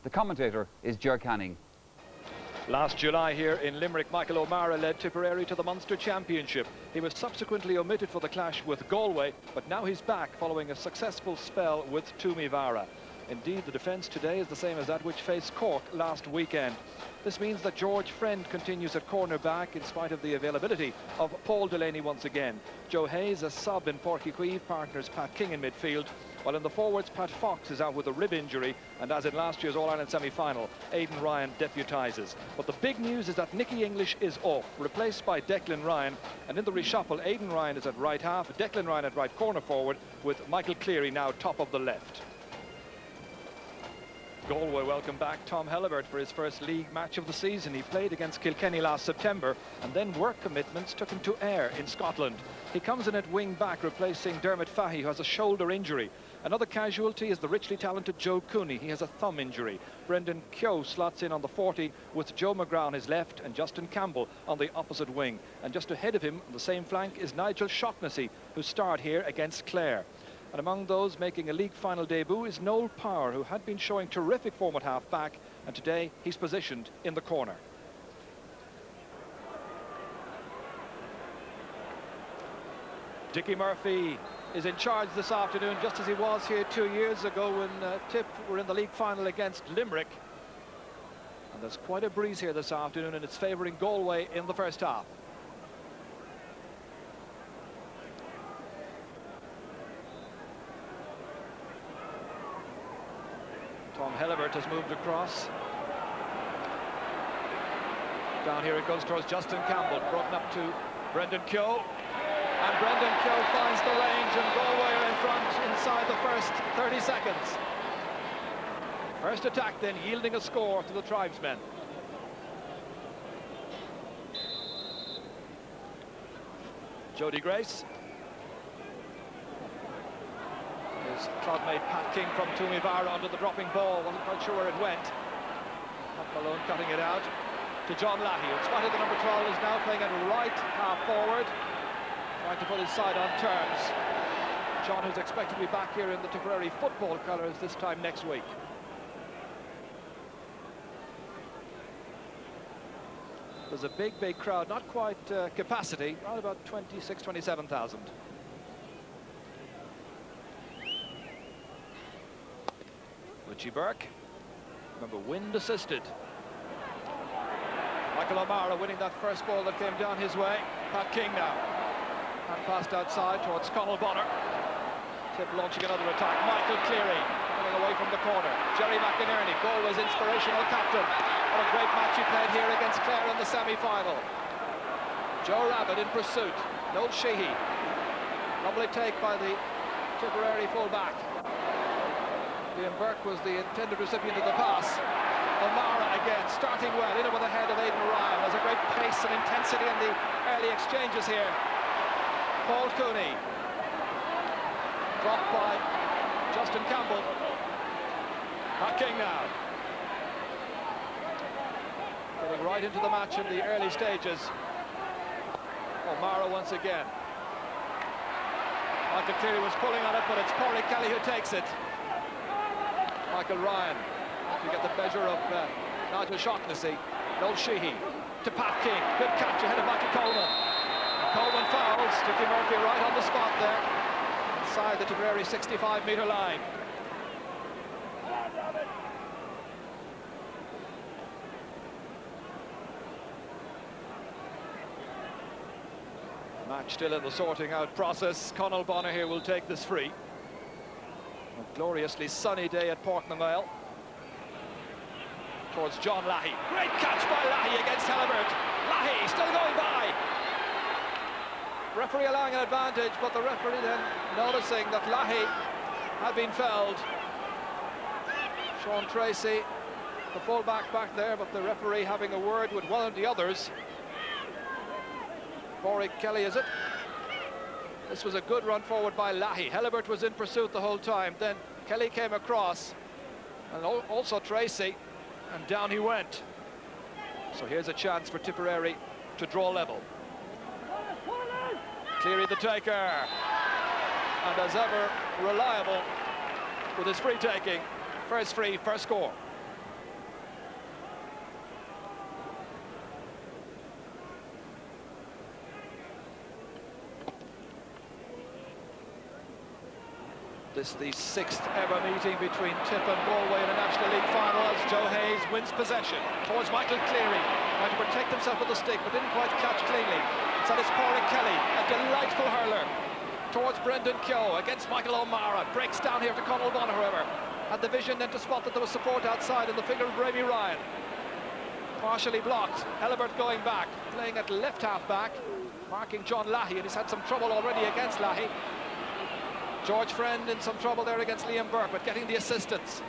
The commentator is Ger Canning. Last July here in Limerick, Michael O'Meara led Tipperary to the Munster Championship. He was subsequently omitted for the clash with Galway, but now he's back following a successful spell with Toomevara. Indeed, the defence today is the same as that which faced Cork last weekend. This means that George Friend continues at cornerback in spite of the availability of Paul Delaney once again. Joe Hayes, a sub in Páirc Uí Chaoimh, partners Pat King in midfield, while in the forwards, Pat Fox is out with a rib injury, and as in last year's All-Ireland semi-final, Aidan Ryan deputises. But the big news is that Nicky English is off, replaced by Declan Ryan, and in the reshuffle, Aidan Ryan is at right half, Declan Ryan at right corner forward, with Michael Cleary now top of the left. Galway welcome back Tom Helibert for his first league match of the season. He played against Kilkenny last September, and then work commitments took him to Ayr in Scotland. He comes in at wing back, replacing Dermot Fahy, who has a shoulder injury. Another casualty is the richly talented Joe Cooney. He has a thumb injury. Brendan Keogh slots in on the 40 with Joe McGrath on his left and Justin Campbell on the opposite wing. And just ahead of him on the same flank is Nigel Shaughnessy, who starred here against Clare. And among those making a league final debut is Noel Power, who had been showing terrific form at half-back, and today he's positioned in the corner. Dickie Murphy is in charge this afternoon, just as he was here 2 years ago when Tip were in the league final against Limerick. And there's quite a breeze here this afternoon, and it's favouring Galway in the first half. Tom Helibert has moved across. Down here it goes towards Justin Campbell, broken up to Brendan Keogh. And Brendan Keogh finds the range, and Galway are in front inside the first 30 seconds. First attack then, yielding a score to the tribesmen. Jody Grace. His clubmate Pat King from Toomevara under the dropping ball, wasn't quite sure where it went. Pat Malone cutting it out to John Lahey, who spotted the number 12, is now playing at right half forward, trying to put his side on terms. John, who's expected to be back here in the Tipperary football colours this time next week. There's a big crowd, not quite capacity, around about 27,000. Richie Burke, remember, wind assisted. Michael O'Meara winning that first ball that came down his way. Pat King now, and passed outside towards Conall Bonner. Tip launching another attack. Michael Cleary coming away from the corner. Jerry McInerney, Galway's inspirational captain. What a great match he played here against Clare in the semi-final. Joe Rabbit in pursuit. Noel Sheehy. Lovely take by the Tipperary full-back. Liam Burke was the intended recipient of the pass. O'Meara again, starting well, in over the head of Aidan Ryan. There's a great pace and intensity in the early exchanges here. Paul Cooney. Dropped by Justin Campbell. Pat King now. Getting right into the match in the early stages. O'Meara once again. Michael Cleary was pulling on it, but it's Pádraig Kelly who takes it. Michael Ryan to get the pleasure of Nigel Shaughnessy. Noel Sheehy to Pat King. Good catch ahead of Michael Coleman. Coleman fouls. Dickie Murphy right on the spot there, inside the Tipperary 65-metre line. Match still in the sorting out process. Conall Bonner here will take this free. A gloriously sunny day at Portnamuel. Towards John Lahey. Great catch by Lahey against Helibert. Lahey still going by. Referee allowing an advantage, but the referee then noticing that Lahey had been fouled. Sean Tracy, the full-back back there, but the referee having a word with one of the others. Pádraig Kelly, is it? This was a good run forward by Lahey. Helibert was in pursuit the whole time. Then Kelly came across, and also Tracy, and down he went. So here's a chance for Tipperary to draw level. Cleary the taker, and as ever, reliable with his free taking. First free, first score. This the 6th ever meeting between Tip and Galway in a National League final as Joe Hayes wins possession towards Michael Cleary, trying to protect himself with the stick but didn't quite catch cleanly. So it's Pádraig Kelly, a delightful hurler towards Brendan Keogh against Michael O'Mara. Breaks down here to Conall Bonner, however. Had the vision then to spot that there was support outside in the figure of Brady Ryan. Partially blocked. Helibert going back, playing at left half back, marking John Lahey, and he's had some trouble already against Lahey. George Friend in some trouble there against Liam Burke, but getting the assistance.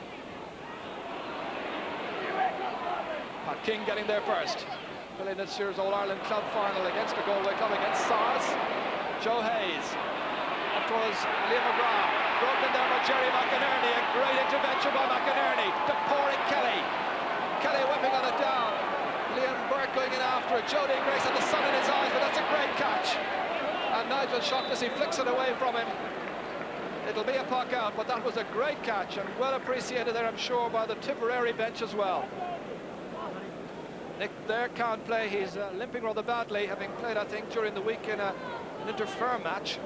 Pat King getting there first. Playing this year's All-Ireland Club final against the Galway Club against SARS. Joe Hayes. Up towards Liam McGrath. Broken there by Jerry McInerney. A great intervention by McInerney to Pádraig Kelly. Kelly whipping on it down. Liam Burke going in after it. Jody Grace had the sun in his eyes, but that's a great catch. And Nigel Shaughnessy flicks it away from him. It'll be a puck out, but that was a great catch and well appreciated there, I'm sure, by the Tipperary bench as well. Nick there can't play. He's limping rather badly, having played, I think, during the week in an inter-firm match.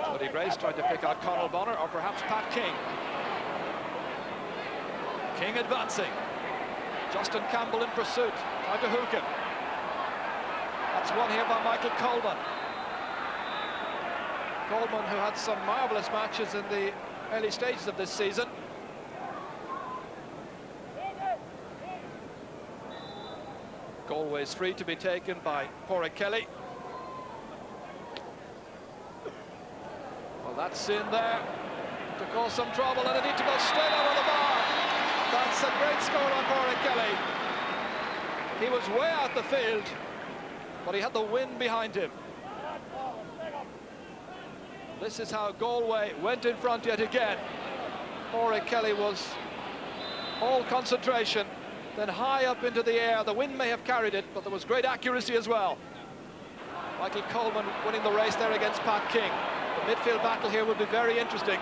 Jody Grace tried to pick out Conall Bonner or perhaps Pat King. King advancing. Justin Campbell in pursuit, trying to hook him. That's one here by Michael Coleman. Coleman, who had some marvellous matches in the early stages of this season. Galway's free to be taken by Pádraig Kelly. Well, that's in there to cause some trouble, and it needs to go straight over the bar. That's a great score on Pádraig Kelly. He was way out the field, but he had the wind behind him. This is how Galway went in front yet again. Pádraig Kelly was all concentration, then high up into the air. The wind may have carried it, but there was great accuracy as well. Michael Coleman winning the race there against Pat King. The midfield battle here will be very interesting.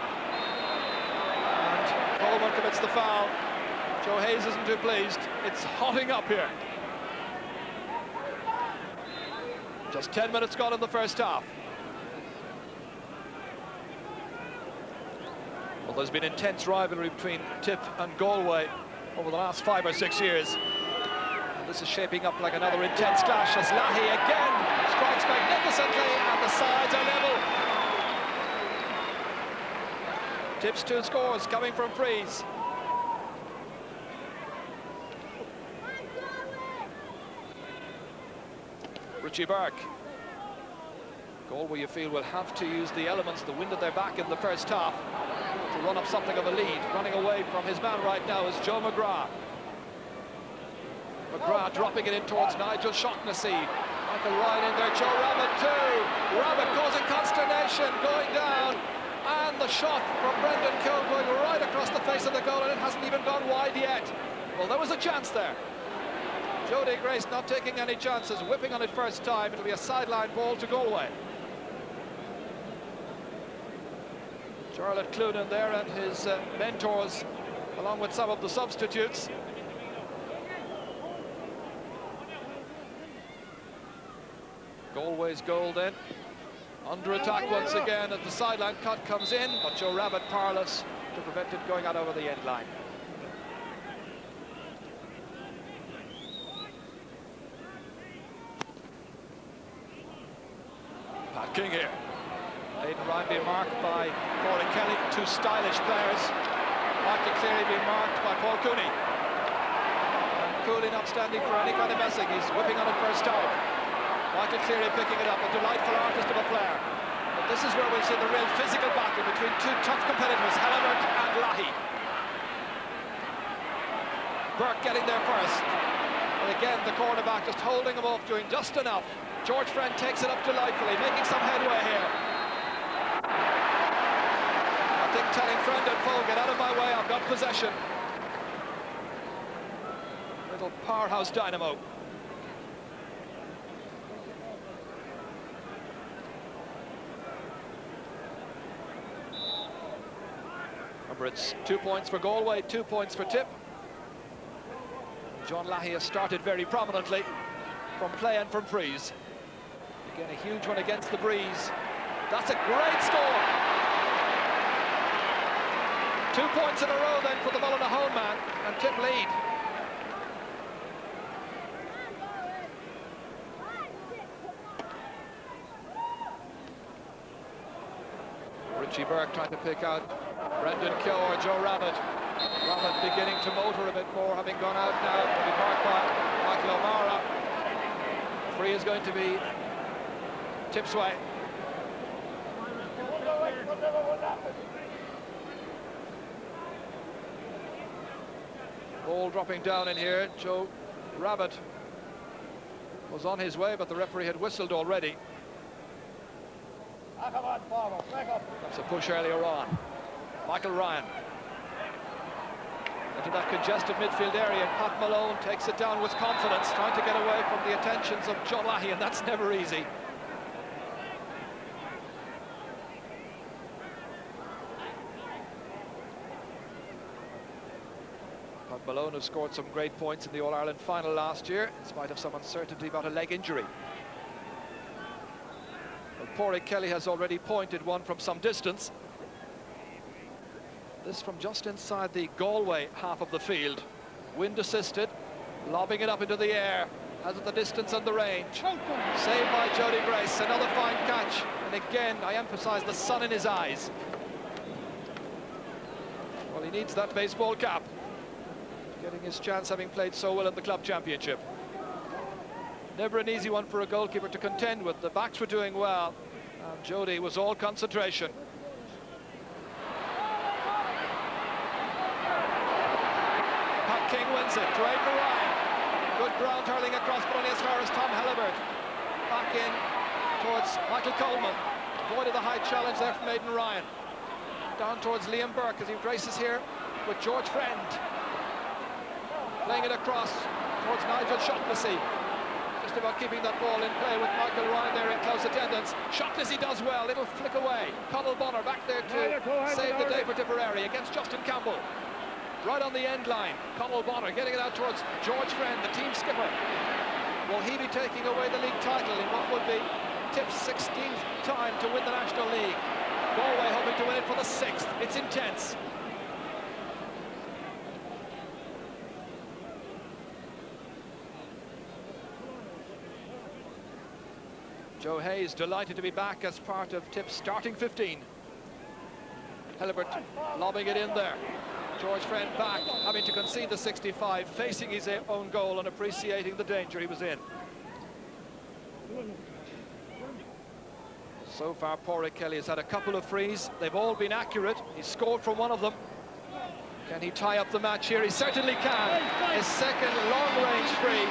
And Coleman commits the foul. Joe Hayes isn't too pleased. It's hotting up here. Just 10 minutes gone in the first half. Well, there's been intense rivalry between Tip and Galway over the last 5 or 6 years. And this is shaping up like another intense clash as Lahey again strikes magnificently and the sides are level. Tip's 2 scores coming from frees. Richie Burke. Galway, you feel, will have to use the elements, the wind at their back in the first half, to run up something of a lead. Running away from his man right now is Joe McGrath. McGrath dropping it in towards Nigel Shaughnessy. Michael Ryan in there, Joe Rabbit too. Rabbit causing consternation, going down. And the shot from Brendan Keogh going right across the face of the goal, and it hasn't even gone wide yet. Well, there was a chance there. Jody Grace not taking any chances, whipping on it first time. It'll be a sideline ball to Galway. Charlotte Clunan there and his mentors, along with some of the substitutes. Galway's goal then. Under attack once again as the sideline cut comes in, but Joe Rabbit powerless to prevent it going out over the end line. Pat King here. Aidan Ryan being marked by Pádraig Kelly, 2 stylish players. Michael Cleary being marked by Paul Cooney. And Cooley not standing for any kind of messing, he's whipping on it first time. Michael Cleary picking it up, a delightful artist of a player. But this is where we'll see the real physical battle between 2 tough competitors, Helibert and Lahey. Burke getting there first. And again, the cornerback just holding him off, doing just enough. George Friend takes it up delightfully, making some headway here. I think telling Friend and Foe, get out of my way, I've got possession. Little powerhouse dynamo. Remember, it's 2 points for Galway, 2 points for Tip. John Lahey has started very prominently from play and from frees. Again, a huge one against the breeze. That's a great score. 2 points in a row then for the Mullinahone man, and Tip lead. Richie Burke trying to pick out Brendan Keogh or Joe Rabbit. Rabbit beginning to motor a bit more, having gone out now to be marked by Michael O'Mara. Free is going to be Tip's way. Ball dropping down in here. Joe Rabbit was on his way, but the referee had whistled already. That's a push earlier on. Michael Ryan into that congested midfield area, and Pat Malone takes it down with confidence, trying to get away from the attentions of John Lahey, and that's never easy. Pat Malone has scored some great points in the All-Ireland final last year, in spite of some uncertainty about a leg injury. Pádraig Kelly has already pointed one from some distance. This from just inside the Galway half of the field. Wind assisted, lobbing it up into the air. Has it the distance and the range. Saved by Jody Grace, another fine catch. And again, I emphasize the sun in his eyes. Well, he needs that baseball cap. Getting his chance, having played so well in the club championship. Never an easy one for a goalkeeper to contend with. The backs were doing well, and Jody was all concentration. Pat King wins it to Aidan Ryan. Good ground hurling across, but only as far as Tom Hellibert. Back in towards Michael Coleman. Avoided the high challenge there from Aidan Ryan. Down towards Liam Burke as he races here with George Friend. Playing it across towards Nigel Shaughnessy. Just about keeping that ball in play with Michael Ryan there in close attendance. Shaughnessy does well, it'll flick away. Connell Bonner back there to save the day for Tipperary against Justin Campbell. Right on the end line, Connell Bonner getting it out towards George Friend, the team skipper. Will he be taking away the league title in what would be Tip's 16th time to win the National League? Galway hoping to win it for the 6th. It's intense. Joe Hayes delighted to be back as part of Tip's starting 15. Hellibert lobbing it in there. George Friend back, having to concede the 65, facing his own goal and appreciating the danger he was in. So far, Pádraig Kelly has had a couple of frees. They've all been accurate. He's scored from one of them. Can he tie up the match here? He certainly can. His second long-range free.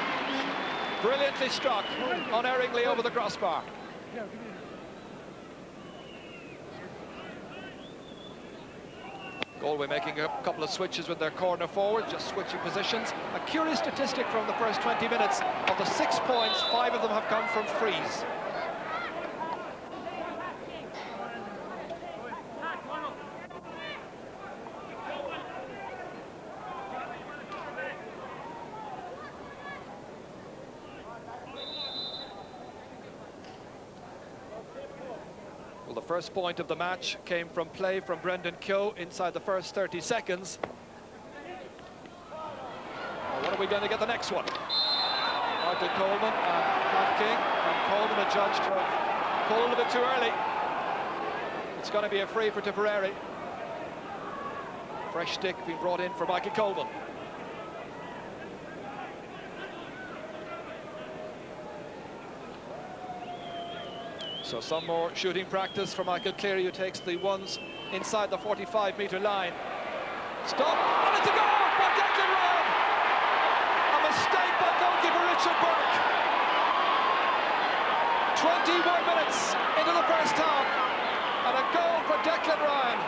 Brilliantly struck, unerringly over the crossbar. Galway making a couple of switches with their corner forward, just switching positions. A curious statistic from the first 20 minutes. Of the 6 points, 5 of them have come from frees. Well, the first point of the match came from play from Brendan Keogh inside the first 30 seconds. Well, what are we going to get the next one? Michael Coleman and Pat King, and Coleman adjudged to have pulled a bit too early. It's going to be a free for Tipperary. Fresh stick being brought in for Michael Coleman. So some more shooting practice for Michael Cleary, who takes the ones inside the 45-metre line. Stop, and it's a goal by Declan Ryan! A mistake by goalkeeper Richard Burke. 21 minutes into the first half, and a goal for Declan Ryan.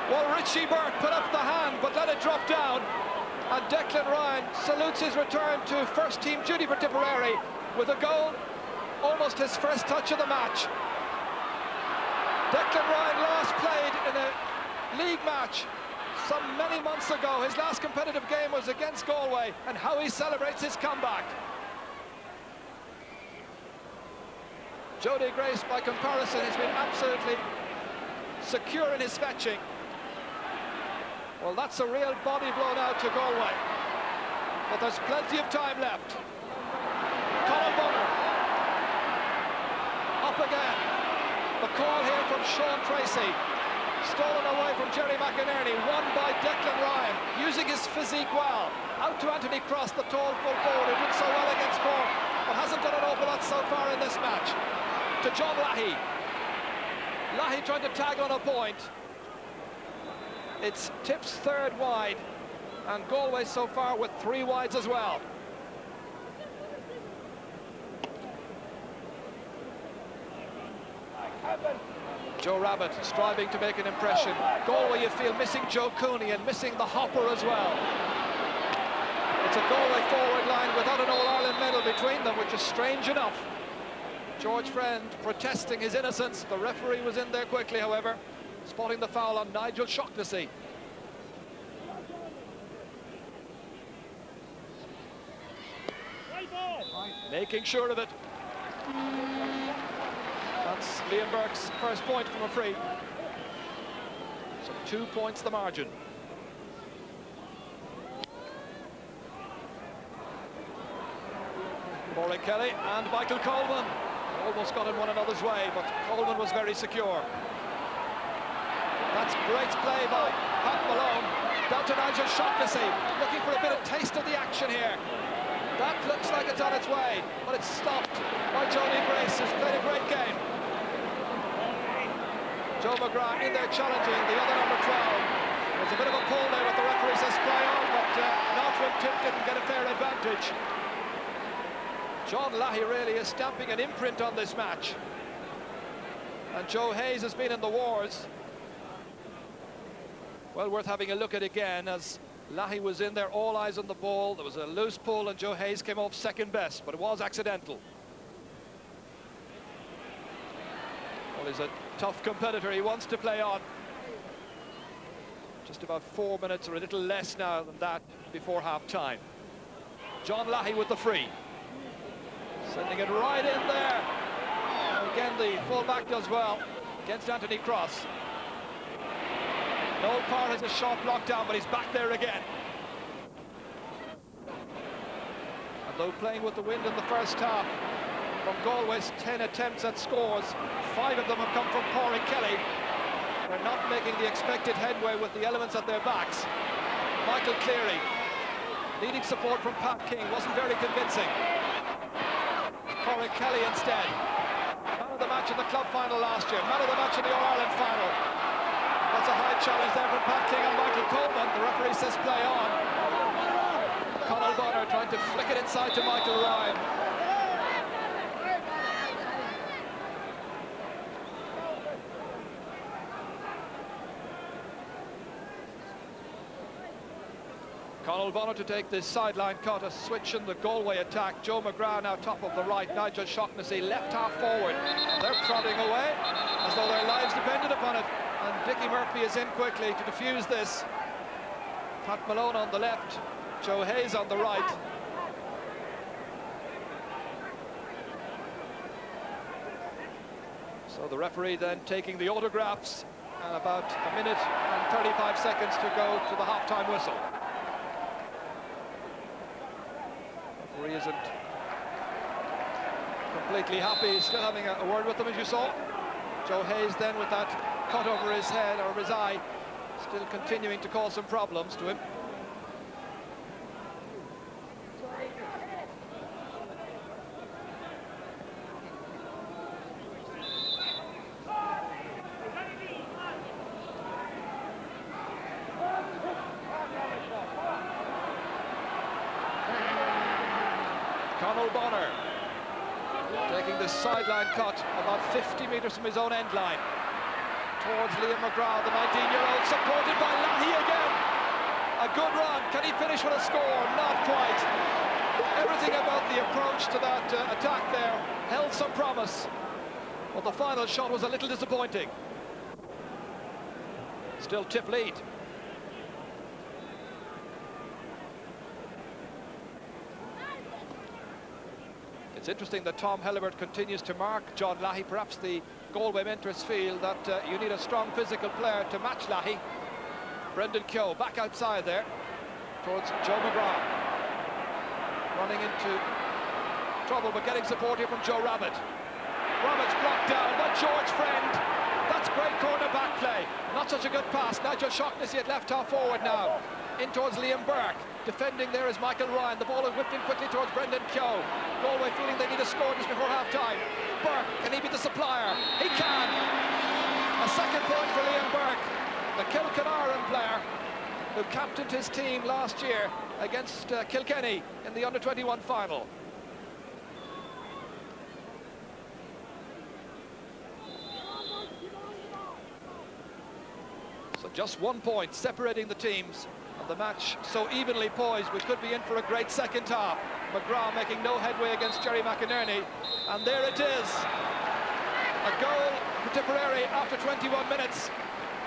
Well, Richie Burke put up the hand, but let it drop down, and Declan Ryan salutes his return to first-team duty for Tipperary with a goal. Almost his first touch of the match. Declan Ryan last played in a league match many months ago. His last competitive game was against Galway, and how he celebrates his comeback. Jody Grace, by comparison, has been absolutely secure in his fetching. Well, that's a real body blow now to Galway. But there's plenty of time left. Conor Bonner. Up again. The call here from Sean Tracy. Stolen away from Jerry McInerney. Won by Declan Ryan. Using his physique well. Out to Anthony Cross, the tall full forward who did so well against Cork, but hasn't done an awful lot so far in this match. To John Lahey. Lahey trying to tag on a point. It's Tip's third wide, and Galway so far with 3 wides as well. Joe Rabbit striving to make an impression. Galway, you feel, missing Joe Cooney and missing the hopper as well. It's a Galway forward line without an All-Ireland medal between them, which is strange enough. George Friend protesting his innocence. The referee was in there quickly, however, spotting the foul on Nigel Shaughnessy. Making sure of it. That's Liam Burke's first point from a free. So 2 points the margin. Rory Kelly and Michael Coleman almost got in one another's way, but Coleman was very secure. That's great play by Pat Malone. Down to Nigel Shaughnessy, looking for a bit of taste of the action here. That looks like it's on its way, but it's stopped by Jody Grace, who's played a great game. Joe McGrath in there challenging the other number 12. There's a bit of a pull there, but the referee says play on, but Northwood Tip didn't get a fair advantage. John Lahey really is stamping an imprint on this match. And Joe Hayes has been in the wars. Well worth having a look at again, as Lahey was in there, all eyes on the ball. There was a loose pull and Joe Hayes came off second best, but it was accidental. Well, he's a tough competitor. He wants to play on. Just about 4 minutes or a little less now than that before half-time. John Lahey with the free. Sending it right in there. And again, the full-back does well against Anthony Cross. Noel Parr has a shot blocked down, but he's back there again. And though playing with the wind in the first half, from Galway's 10 attempts at scores, 5 of them have come from Pádraig Kelly. They're not making the expected headway with the elements at their backs. Michael Cleary, needing support from Pat King, wasn't very convincing. Pádraig Kelly instead. Man of the match in the club final last year, man of the match in the All-Ireland final. That's a high challenge there from Pat King and Michael Coleman. The referee says play on. Conor Bonner trying to flick it inside to Michael Ryan. Conor Bonner to take this sideline cut, a switch in the Galway attack. Joe McGrath now top of the right, Nigel Shaughnessy left half forward. They're prodding away as though their lives depended upon it. And Dickie Murphy is in quickly to defuse this. Pat Malone on the left, Joe Hayes on the right. So the referee then taking the autographs, and about a minute and 35 seconds to go to the half-time whistle. Referee isn't completely happy. He's still having a word with them, as you saw. Joe Hayes then with that cut over his head or his eye, still continuing to cause some problems to him. Conor Bonner taking this sideline cut about 50 metres from his own end line towards Liam McGrath, the 19-year-old, supported by Lahey again. A good run. Can he finish with a score? Not quite. Everything about the approach to that attack there held some promise, but the final shot was a little disappointing. Still Tip lead. It's interesting that Tom Hellebert continues to mark John Lahey. Perhaps the Galway mentors feel that you need a strong physical player to match Lahey. Brendan Keogh back outside there towards Joe McGrath. Running into trouble, but getting support here from Joe Rabbit. Rabbit's blocked down by George Friend. That's great corner-back play. Not such a good pass. Nigel Shaughnessy at left half forward now. In towards Liam Burke. Defending there is Michael Ryan. The ball is whipped in quickly towards Brendan Keogh. Galway feeling they need a score just before half-time. Burke, can he be the supplier? He can! A second point for Liam Burke, the Kilkenarran player who captained his team last year against Kilkenny in the under-21 final. So just 1 point separating the teams, and the match so evenly poised we could be in for a great second half. McGrath making no headway against Jerry McInerney, and there it is. A goal for Tipperary after 21 minutes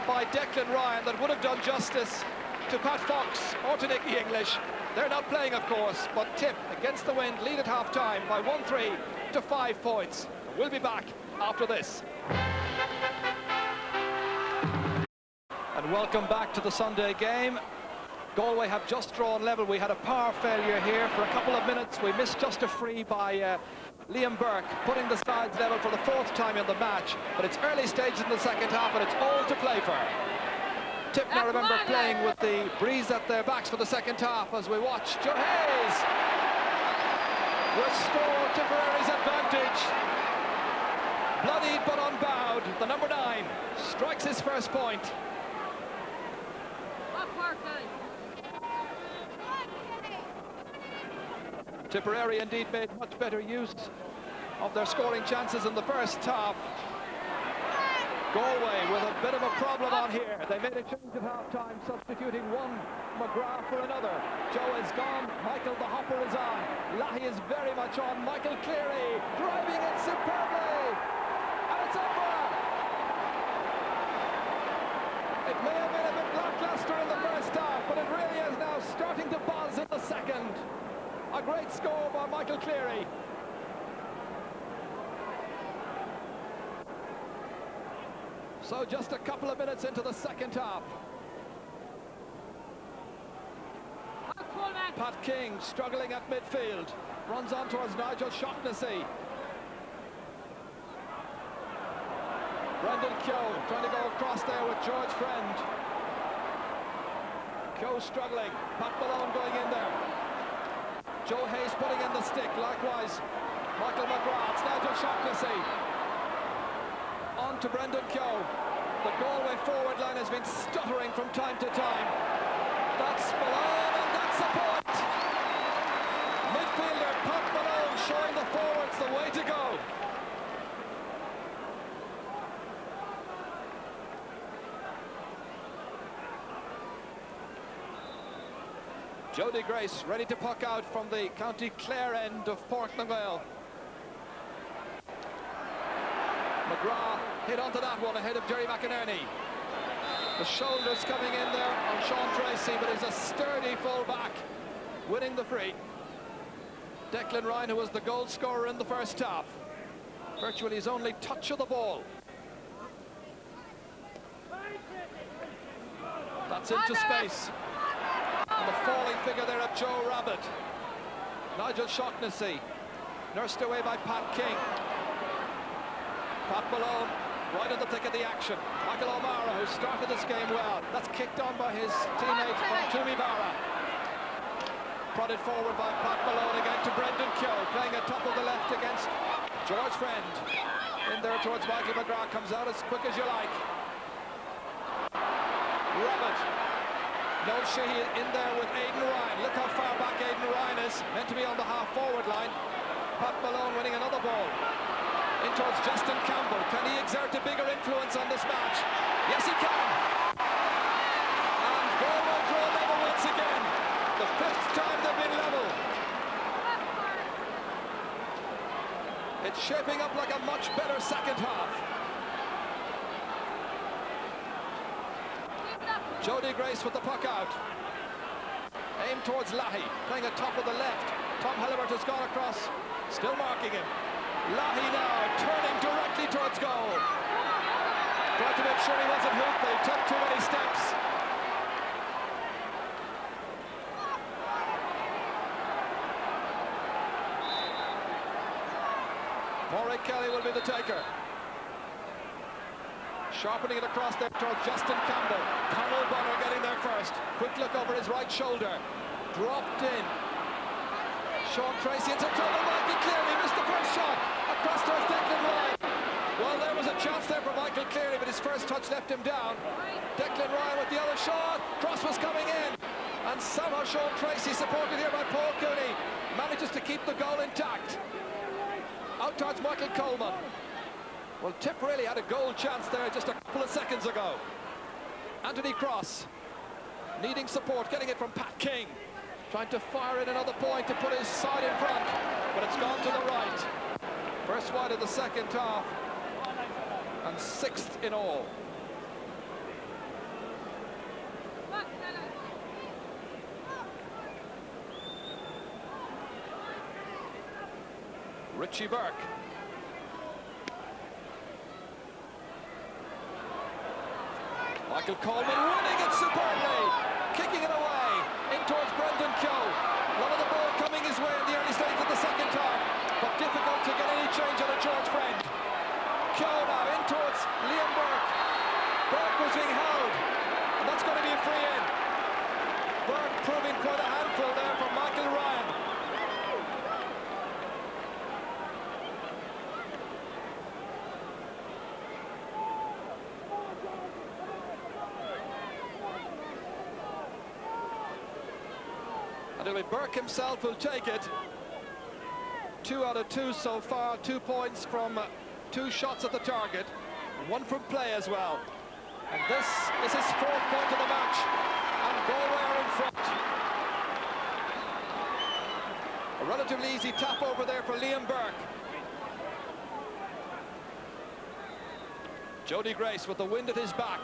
by Declan Ryan that would have done justice to Pat Fox or to Nicky English. They're not playing, of course, but Tip against the wind lead at half-time by 1-3 to 5 points. We'll be back after this. And welcome back to the Sunday game. Galway have just drawn level. We had a power failure here for a couple of minutes. We missed just a free by Liam Burke, putting the sides level for the 4th time in the match. But it's early stages in the second half, and it's all to play for. Tip now remember playing with the breeze at their backs for the second half as we watch Joe Hayes restore Tipperary's advantage. Bloodied but unbowed, the number 9 strikes his first point. Tipperary indeed made much better use of their scoring chances in the first half. Galway with a bit of a problem on here. They made a change at half-time, substituting one McGrath for another. Joe is gone, Michael the Hopper is on. Lahey is very much on. Michael Cleary driving it superbly. And it's over. It may have been a bit lackluster in the first half, but it really is now starting to buzz in the second. A great score by Michael Cleary. So just a couple of minutes into the second half. Pat King struggling at midfield. Runs on towards Nigel Shaughnessy. Brendan Keogh trying to go across there with George Friend. Keogh struggling. Pat Malone going in there. Joe Hayes putting in the stick, likewise Michael McGrath, Nigel Shaughnessy. On to Brendan Keogh. The Galway forward line has been stuttering from time to time. That's Malone, and that's the point! Midfielder Pat Malone showing the forwards the way to go. Jody Grace ready to puck out from the County Clare end of Port Noel. McGrath hit onto that one ahead of Jerry McInerney. The shoulders coming in there on Sean Tracy, but he's a sturdy full-back, winning the free. Declan Ryan, who was the goal scorer in the first half. Virtually his only touch of the ball. That's into space. And the falling figure there of Joe Rabbit. Nigel Shaughnessy, nursed away by Pat King. Pat Malone, right in the thick of the action. Michael O'Mara, who started this game well. That's kicked on by his teammate, Toomey Barra. Prodded forward by Pat Malone again to Brendan Keogh, playing at top of the left against George Friend. In there towards Michael McGrath, comes out as quick as you like. Rabbit. No Sheehy in there with Aidan Ryan. Look how far back Aidan Ryan is. Meant to be on the half-forward line. Pat Malone winning another ball. In towards Justin Campbell. Can he exert a bigger influence on this match? Yes, he can. And Galway draw level once again. The 5th time they've been level. It's shaping up like a much better second half. Jody Grace with the puck out. Aimed towards Lahey, playing at top of the left. Tom Halliburtt has gone across, still marking him. Lahey now turning directly towards goal. Tried to make sure he wasn't hooked, but he took too many steps. Padraig Kelly will be the taker. Sharpening it across there towards Justin Campbell. Conal Bonner getting there first. Quick look over his right shoulder. Dropped in. Sean Tracy into trouble. Michael Cleary missed the first shot. Across towards Declan Ryan. Well, there was a chance there for Michael Cleary, but his first touch left him down. Declan Ryan with the other shot. Cross was coming in. And somehow Sean Tracy, supported here by Paul Cooney, manages to keep the goal intact. Out towards Michael Coleman. Well, Tipperary had a goal chance there just a couple of seconds ago. Anthony Cross needing support, getting it from Pat King. Trying to fire in another point to put his side in front, but it's gone to the right. First wide of the second half, and 6th in all. Richie Burke. Michael Coleman winning it superbly, kicking it away in towards Brendan Keogh. A lot of the ball coming his way in the early stages of the second half, but difficult to get any change on a George Friend. Keogh now in towards Liam Burke. Burke was being held, and that's going to be a free in. Burke proving quite a handful there for Michael Ryan. And it'll be Burke himself who'll take it. 2 out of 2 so far, 2 points from 2 shots at the target, 1 from play as well. And this is his 4th point of the match, and Galway are in front. A relatively easy tap over there for Liam Burke. Jody Grace with the wind at his back.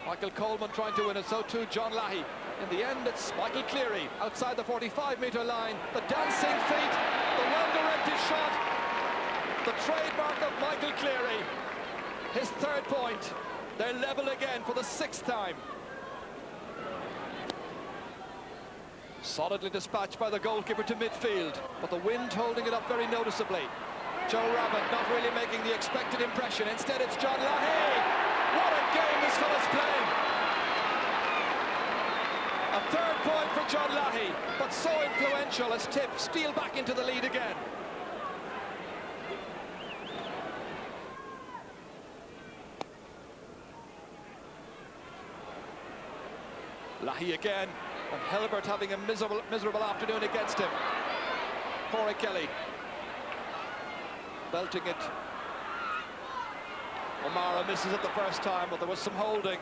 Michael Coleman trying to win it, so too John Lahey. In the end, it's Michael Cleary outside the 45-metre line. The dancing feet, the well-directed shot, the trademark of Michael Cleary. His 3rd point. They're level again for the 6th time. Solidly dispatched by the goalkeeper to midfield, but the wind holding it up very noticeably. Joe Rabbit not really making the expected impression. Instead, it's John Lahey. What a game this fella's playing. A 3rd point for John Lahey, but so influential as Tip steal back into the lead again. Lahey again, and Halliburtt having a miserable afternoon against him. Padraig Kelly belting it. O'Mara misses it the first time, but there was some holding.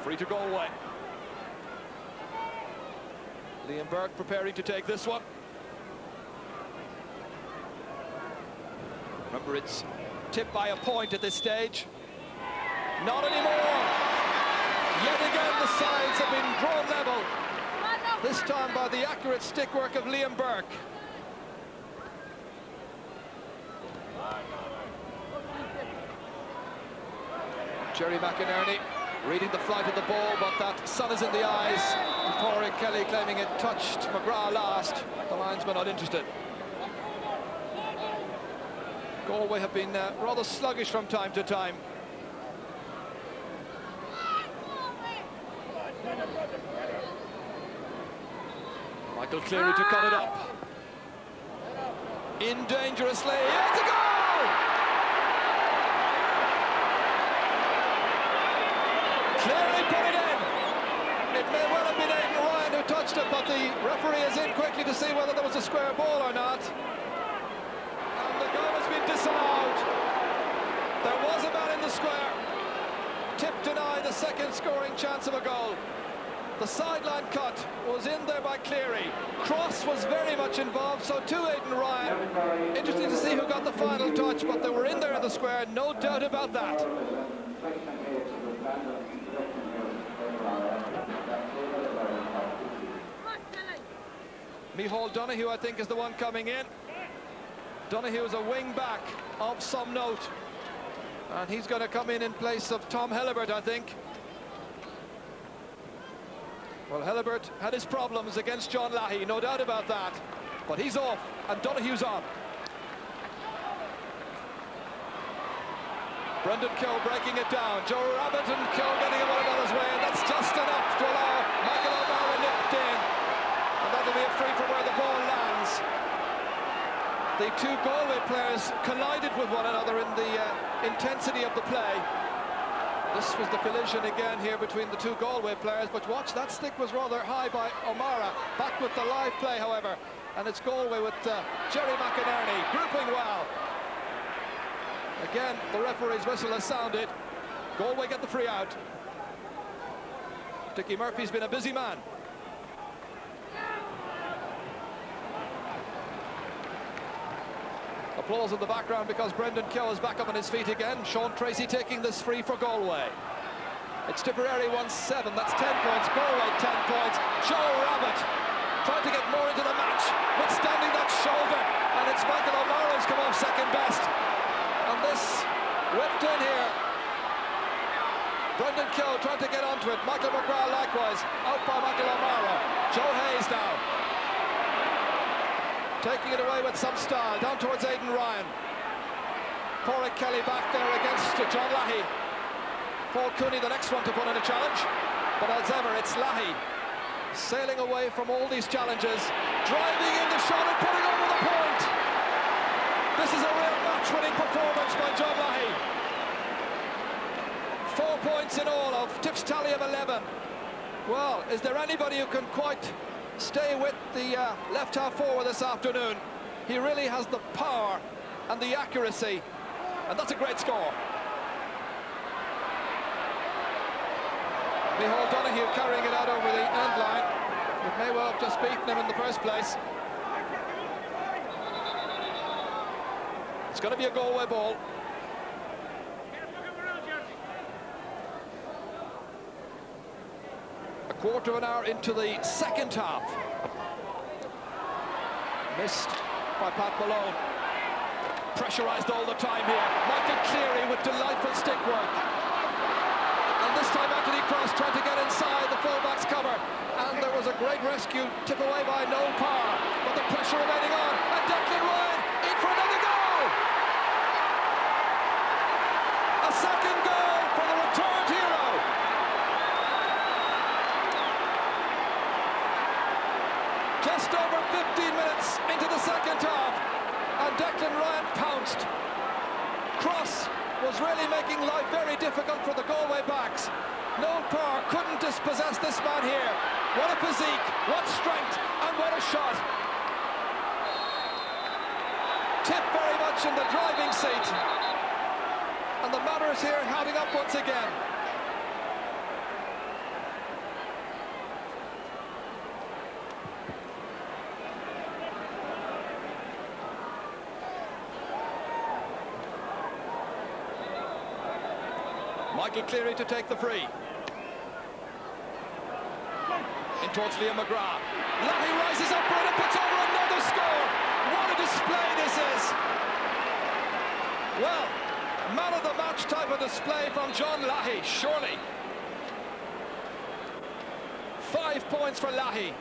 Free to Galway. Liam Burke preparing to take this one. Remember, it's Tip by a point at this stage. Not anymore. Yet again, the sides have been drawn level. This time by the accurate stick work of Liam Burke. Jerry McInerney reading the flight of the ball, but that sun is in the eyes. And Padraig Kelly claiming it touched McGrath last. The linesman not interested. Galway have been rather sluggish from time to time. Michael Cleary to cut it up. In dangerously. It's a goal! Cleary put it in. It may well have been Aidan Ryan who touched it, but the referee is in quickly to see whether there was a square ball or not. And the goal has been disallowed. There was a man in the square. Tip denied the 2nd scoring chance of a goal. The sideline cut was in there by Cleary. Cross was very much involved, so too Aidan Ryan. Interesting to see who got the final touch, but they were in there in the square, no doubt about that. Micheál Donoghue, I think, is the one coming in. Donoghue is a wing back of some note, and he's going to come in place of Tom Hellebert, I think. Well, Hellebert had his problems against John Lahey, no doubt about that, but he's off and Donoghue's on. Brendan Keogh breaking it down. Joe Rabbit and Keogh getting him out of his way, and that's just enough to allow Michael O'Mara nipped in, and that'll be a free from where the ball lands. The two Galway players collided with one another in the intensity of the play. This was the collision again here between the two Galway players, but watch, that stick was rather high by O'Mara. Back with the live play, however, and it's Galway with Jerry McInerney grouping well. Again, the referee's whistle has sounded. Galway get the free out. Dickie Murphy's been a busy man. Applause in the background because Brendan Keogh is back up on his feet again. Sean Tracy taking this free for Galway. It's Tipperary 1-7, that's 10 points. Galway 10 points. Joe Rabbit trying to get more into the match, withstanding that shoulder, and it's Michael O'Mara who's come off second best. And this whipped in here. Brendan Keogh trying to get onto it. Michael McGrath likewise, out by Michael O'Mara. Joe Hayes now taking it away with some style, down towards Aidan Ryan. Pádraig Kelly back there against John Lahey. Paul Cooney, the next one to put in a challenge. But as ever, it's Lahey sailing away from all these challenges, driving in the shot and putting over the point. This is a real match-winning performance by John Lahey. 4 points in all of Tip's tally of 11. Well, is there anybody who can quite stay with the left half forward this afternoon? He really has the power and the accuracy, and that's a great score. Micheál Donoghue carrying it out over the end line. It may well have just beaten him in the first place. It's going to be a Galway ball. A quarter of an hour into the second half. Missed by Pat Malone. Pressurised all the time here. Michael Cleary with delightful stick work. And this time Anthony Cross trying to get inside the fullback's cover. And there was a great rescue, tip away by Noel Parr. But the pressure remaining on. And Declan Ryan in for another goal. A second goal for the returned hero. Just over 15 minutes into the second half, and Declan Ryan pounced. Cross was really making life very difficult for the Galway backs. Noel Parr couldn't dispossess this man here. What a physique, what strength, and what a shot. Tip very much in the driving seat. And the Matters here heading up once again. Michael Cleary to take the free. In towards Liam McGrath. Lahey rises up and puts over another score. What a display this is. Well, man of the match type of display from John Lahey, surely. 5 points for Lahey.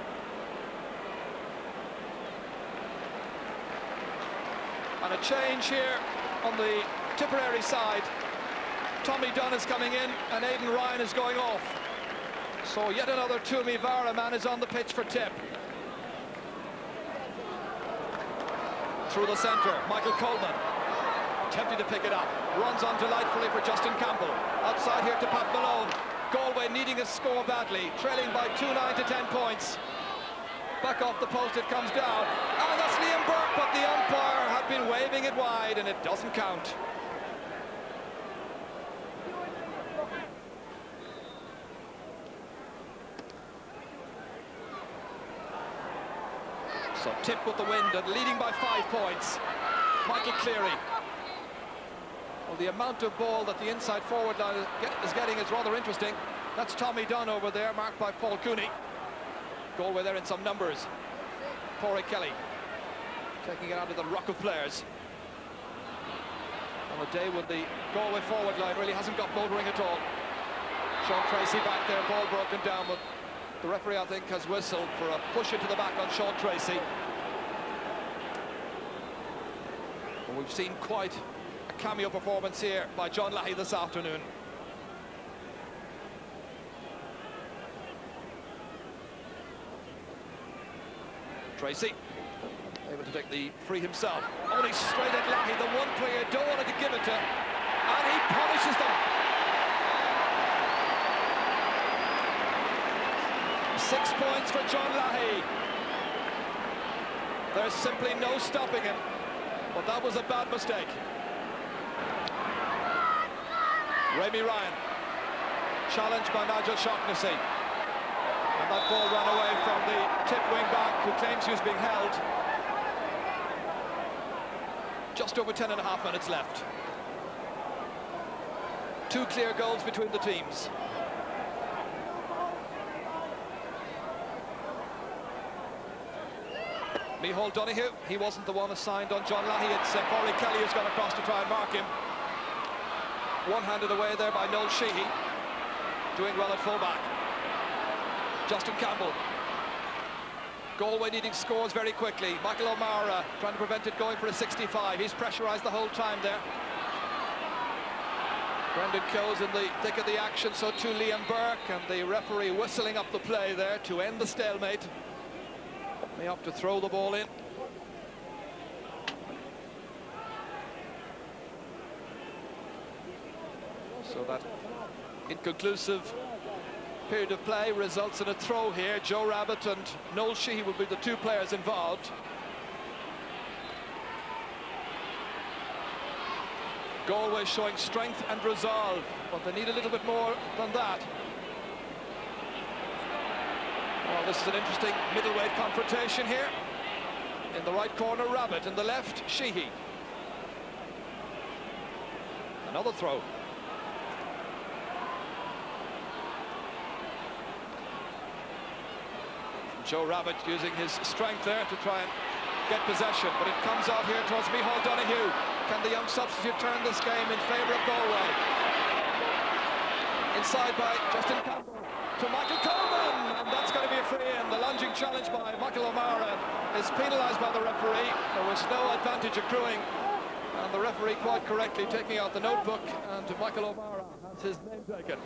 And a change here on the Tipperary side. Tommy Dunn is coming in and Aidan Ryan is going off. So yet another Toomey Vara man is on the pitch for Tip. Through the centre, Michael Coleman attempting to pick it up. Runs on delightfully for Justin Campbell. Outside here to Pat Malone. Galway needing a score badly, trailing by 2-9 to 10 points. Back off the post it comes down. And that's Liam Burke, but the umpire had been waving it wide and it doesn't count. So Tip with the wind and leading by 5 points. Michael Cleary. Well, the amount of ball that the inside forward line is getting is rather interesting. That's Tommy Dunn over there, marked by Paul Cooney. Galway there in some numbers. Pádraig Kelly taking it out of the ruck of players. On a day when the Galway forward line really hasn't got motoring at all. Sean Tracy back there, ball broken down, but the referee, I think, has whistled for a push into the back on Sean Tracy. And we've seen quite a cameo performance here by John Lahey this afternoon. Tracy able to take the free himself. Only straight at Lahey, the one player don't want to give it to, and he punishes them. 6 points for John Lahey. There's simply no stopping him, but that was a bad mistake. Rémi Ryan, challenged by Nigel Shaughnessy. And that ball ran away from the tip wing back, who claims he was being held. Just over 10.5 minutes left. 2 clear goals between the teams. Micheál Donoghue, he wasn't the one assigned on John Lahey. It's Pádraig Kelly who's gone across to try and mark him. One-handed away there by Noel Sheehy, doing well at fullback. Justin Campbell. Galway needing scores very quickly. Michael O'Mara trying to prevent it going for a 65. He's pressurised the whole time there. Brendan Coe's in the thick of the action, so too Liam Burke, and the referee whistling up the play there to end the stalemate. May have to throw the ball in. So that inconclusive period of play results in a throw here. Joe Rabbit and Noel Sheehy will be the 2 players involved. Galway showing strength and resolve, but they need a little bit more than that. Well, this is an interesting middleweight confrontation here. In the right corner, Rabbit. In the left, Sheehy. Another throw. Joe Rabbit using his strength there to try and get possession, but it comes out here towards Micheál Donoghue. Can the young substitute turn this game in favour of Galway? Inside by Justin Campbell to Michael Coleman, and that's going to be a free in. The lunging challenge by Michael O'Mara is penalised by the referee. There was no advantage accruing, and the referee quite correctly taking out the notebook, and Michael O'Mara has his name taken.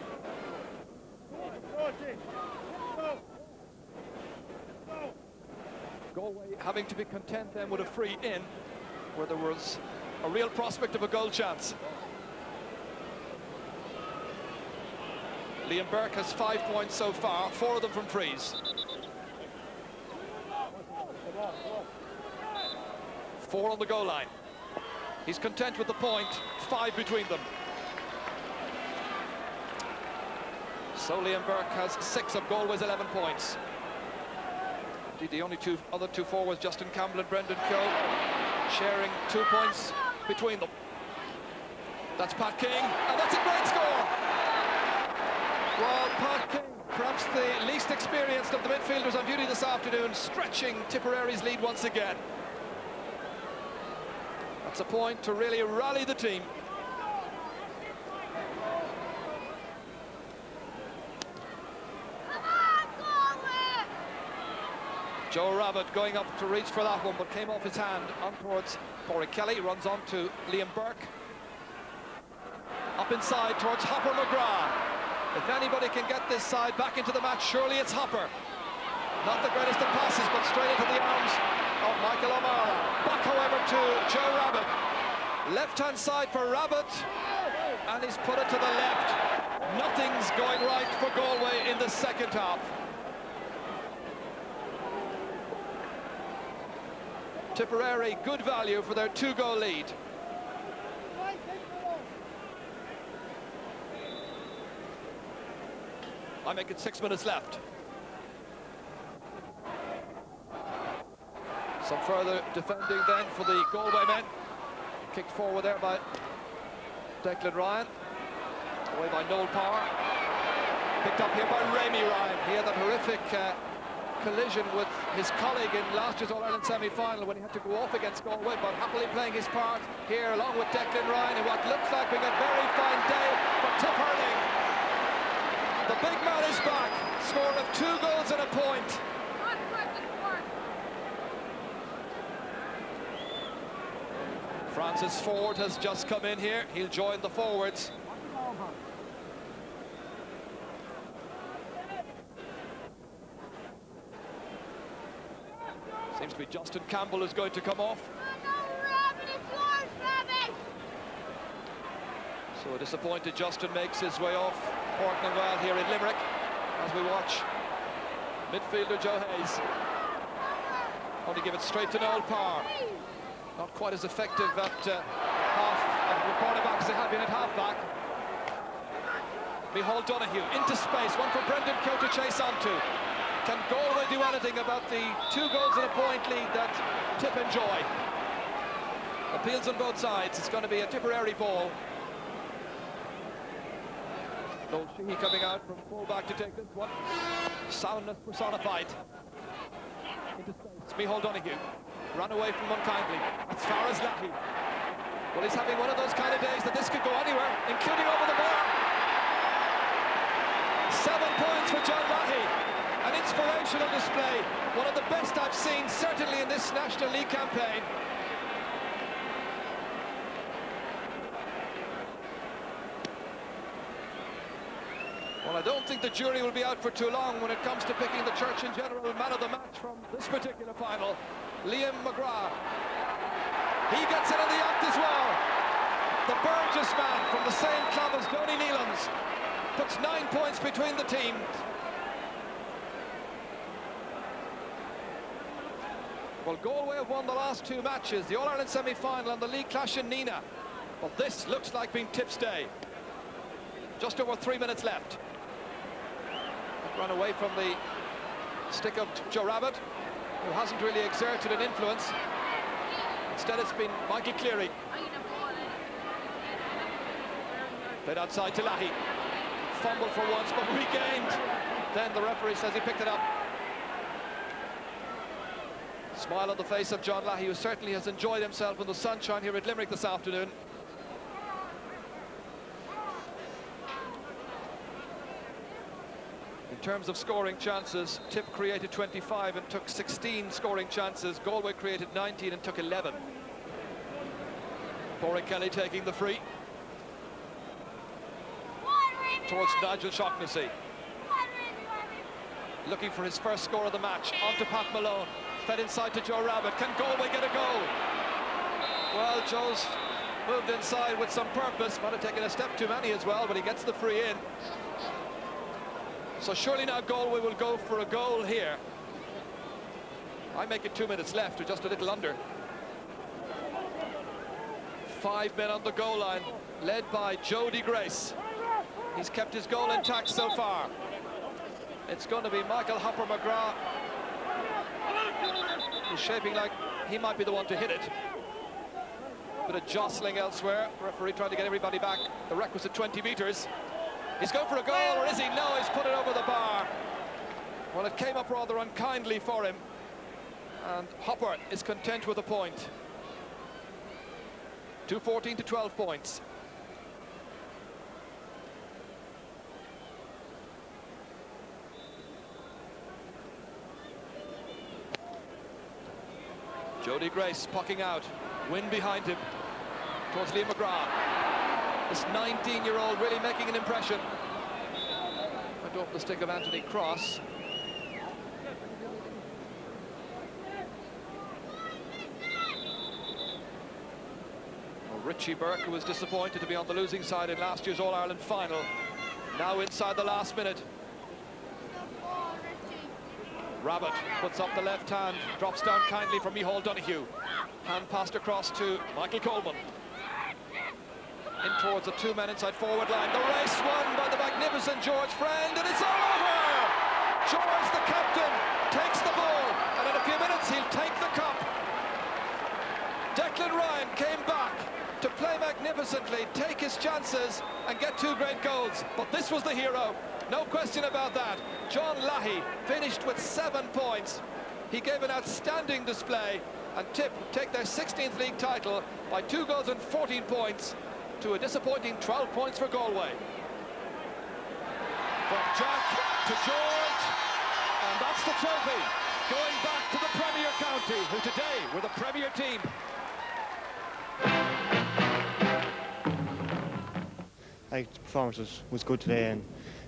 Galway having to be content then with a free in, where there was a real prospect of a goal chance. Liam Burke has 5 points so far, 4 of them from frees. 4 on the goal line. He's content with the point, 5 between them. So Liam Burke has 6 of Galway's 11 points. Indeed, the only other two forwards, Justin Campbell and Brendan Coe, sharing 2 points between them. That's Pat King, and that's a great score! Well, Pat King, perhaps the least experienced of the midfielders on duty this afternoon, stretching Tipperary's lead once again. That's a point to really rally the team. Joe Rabbit going up to reach for that one, but came off his hand on towards Pádraig Kelly. Runs on to Liam Burke. Up inside towards Hopper McGrath. If anybody can get this side back into the match, surely it's Hopper. Not the greatest of passes, but straight into the arms of Michael O'Mara. Back, however, to Joe Rabbit. Left-hand side for Rabbit, and he's put it to the left. Nothing's going right for Galway in the second half. Tipperary, good value for their 2-goal lead. I make it 6 minutes left. Some further defending then for the Galway men. Kicked forward there by Declan Ryan. Away by Noel Power. Picked up here by Rémi Ryan. He had that horrific collision with his colleague in last year's All-Ireland semi-final when he had to go off against Galway, but happily playing his part here along with Declan Ryan in what looks like being a very fine day for Tip Hurling. The big man is back, score of 2 goals and a point. Francis Ford has just come in here. He'll join the forwards. Seems to be Justin Campbell who's going to come off. So a disappointed Justin makes his way off Portland here in Limerick as we watch midfielder Joe Hayes. Only give it straight to Noel Parr. Not quite as effective at cornerback as they have been at half-back. Micheál Donoghue into space, one for Brendan Keogh to chase onto. Can Galway do anything about the 2 goals and a point lead that Tip enjoy? Appeals on both sides. It's going to be a Tipperary ball. Noel Sheehy coming out from full-back to take this one. Soundness personified. Into space. Micheál Donoghue. Run away from unkindly. It's Faraz Lahi. Well, he's having one of those kind of days that this could go anywhere, including over the bar. 7 points for John Lahi. An inspirational display. One of the best I've seen, certainly in this National League campaign. Well, I don't think the jury will be out for too long when it comes to picking the Church in General man of the match from this particular final. Liam McGrath. He gets it in the act as well. The Burgess man from the same club as Donny Nealons puts 9 points between the teams. Well, Galway have won the last 2 matches, the All-Ireland semi-final and the league clash in Nina. But this looks like being Tip's day. Just over 3 minutes left. Run away from the stick of Joe Rabbit, who hasn't really exerted an influence. Instead, it's been Michael Cleary. Played outside to Lahi. Fumbled for once, but regained. Then the referee says he picked it up. Smile on the face of John Lahi, who certainly has enjoyed himself in the sunshine here at Limerick this afternoon. In terms of scoring chances, Tip created 25 and took 16 scoring chances. Galway created 19 and took 11. Porrick Kelly taking the free. Towards Nigel Shaughnessy. Looking for his first score of the match. On to Pat Malone. Fed inside to Joe Rabbit. Can Galway get a goal? Well, Joe's moved inside with some purpose. Might have taken a step too many as well, but he gets the free in. So surely now Galway will go for a goal here. I make it 2 minutes left, or just a little under. 5 men on the goal line, led by Jody Grace. He's kept his goal intact so far. It's going to be Michael Hopper McGrath. He's shaping like he might be the one to hit it. Bit of jostling elsewhere. Referee trying to get everybody back the requisite 20 metres. He's going for a goal, or is he? No, he's put it over the bar. Well, it came up rather unkindly for him. And Hopper is content with a point. 2-14 to 12 points. Jody Grace pucking out. Wind behind him. Towards Liam McGrath. This 19-year-old really making an impression. Went off the stick of Anthony Cross. Well, Richie Burke, who was disappointed to be on the losing side in last year's All-Ireland final, now inside the last minute. Rabbit puts up the left hand, drops down kindly for Micheál Donoghue. Hand passed across to Michael Coleman. In towards the 2 men inside forward line. The race won by the magnificent George Friend, and it's all over! George, the captain, takes the ball, and in a few minutes he'll take the cup. Declan Ryan came back to play magnificently, take his chances, and get 2 great goals. But this was the hero. No question about that. John Lahey finished with 7 points. He gave an outstanding display, and Tip take their 16th league title by 2 goals and 14 points to a disappointing 12 points for Galway. From Jack to George, and that's the trophy, going back to the Premier County, who today were the Premier team. The performance was good today, and